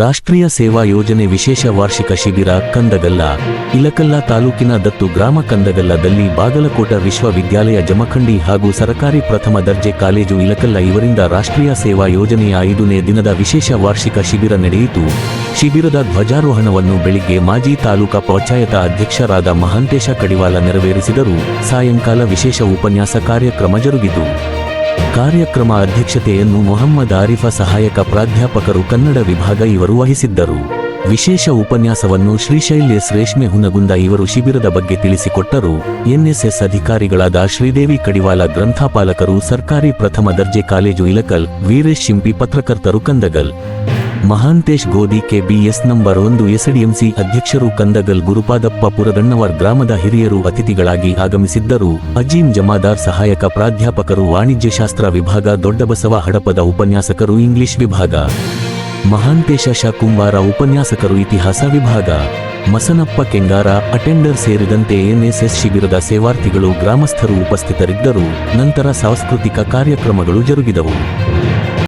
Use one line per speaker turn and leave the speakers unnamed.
ರಾಷ್ಟ್ರೀಯ ಸೇವಾ ಯೋಜನೆ ವಿಶೇಷ ವಾರ್ಷಿಕ ಶಿಬಿರ ಕಂದಗಲ್ಲ. ಇಲಕಲ್ಲ ತಾಲೂಕಿನ ದತ್ತು ಗ್ರಾಮ ಕಂದಗಲ್ಲದಲ್ಲಿ ಬಾಗಲಕೋಟ ವಿಶ್ವವಿದ್ಯಾಲಯ ಜಮಖಂಡಿ ಹಾಗೂ ಸರಕಾರಿ ಪ್ರಥಮ ದರ್ಜೆ ಕಾಲೇಜು ಇಲಕಲ್ಲ ಇವರಿಂದ ರಾಷ್ಟ್ರೀಯ ಸೇವಾ ಯೋಜನೆಯ 5ನೇ ದಿನದ ವಿಶೇಷ ವಾರ್ಷಿಕ ಶಿಬಿರ ನಡೆಯಿತು. ಶಿಬಿರದ ಧ್ವಜಾರೋಹಣವನ್ನು ಬೆಳಿಗ್ಗೆ ಮಾಜಿ ತಾಲೂಕಾ ಪಂಚಾಯತ ಅಧ್ಯಕ್ಷರಾದ ಮಹಾಂತೇಶ ಕಡಿವಾಲ ನೆರವೇರಿಸಿದರು. ಸಾಯಂಕಾಲ ವಿಶೇಷ ಉಪನ್ಯಾಸ ಕಾರ್ಯಕ್ರಮ ಜರುಗಿತು. ಕಾರ್ಯಕ್ರಮ ಅಧ್ಯಕ್ಷತೆಯನ್ನು ಮೊಹಮ್ಮದ್ ಆರಿಫ ಸಹಾಯಕ ಪ್ರಾಧ್ಯಾಪಕರು ಕನ್ನಡ ವಿಭಾಗ ಇವರು ವಹಿಸಿದ್ದರು. ವಿಶೇಷ ಉಪನ್ಯಾಸವನ್ನು ಶ್ರೀಶೈಲ್ ಎಸ್ ರೇಷ್ಮೆ ಹುನಗುಂದ ಇವರು ಶಿಬಿರದ ಬಗ್ಗೆ ತಿಳಿಸಿಕೊಟ್ಟರು. ಎನ್ಎಸ್ಎಸ್ ಅಧಿಕಾರಿಗಳಾದ ಶ್ರೀದೇವಿ ಕಡಿವಾಲ, ಗ್ರಂಥಪಾಲಕರು, ಸರ್ಕಾರಿ ಪ್ರಥಮ ದರ್ಜೆ ಕಾಲೇಜು ಇಲಕಲ್, ವೀರೇಶ್ ಶಿಂಪಿ, ಪತ್ರಕರ್ತರು ಕಂದಗಲ್, ಮಹಾಂತೇಶ್ ಗೋದಿ, ಕೆಬಿಎಸ್ ನಂಬರ್ 1 ಎಸ್ಡಿಎಂಸಿ ಅಧ್ಯಕ್ಷರು ಕಂದಗಲ್, ಗುರುಪಾದಪ್ಪ ಪುರದಣ್ಣವರ್ ಗ್ರಾಮದ ಹಿರಿಯರು ಅತಿಥಿಗಳಾಗಿ ಆಗಮಿಸಿದ್ದರು. ಅಜೀಂ ಜಮಾದಾರ್ ಸಹಾಯಕ ಪ್ರಾಧ್ಯಾಪಕರು, ವಾಣಿಜ್ಯಶಾಸ್ತ್ರ ವಿಭಾಗ, ದೊಡ್ಡಬಸವ ಹಡಪದ ಉಪನ್ಯಾಸಕರು, ಇಂಗ್ಲಿಷ್ ವಿಭಾಗ, ಮಹಾಂತೇಶ ಶ ಕುಂಬಾರ ಉಪನ್ಯಾಸಕರು, ಇತಿಹಾಸ ವಿಭಾಗ, ಮಸನಪ್ಪ ಕೆಂಗಾರ ಅಟೆಂಡರ್ ಸೇರಿದಂತೆ ಎನ್ಎಸ್ಎಸ್ ಶಿಬಿರದ ಸೇವಾರ್ಥಿಗಳು, ಗ್ರಾಮಸ್ಥರು ಉಪಸ್ಥಿತರಿದ್ದರು. ನಂತರ ಸಾಂಸ್ಕೃತಿಕ ಕಾರ್ಯಕ್ರಮಗಳು ಜರುಗಿದವು.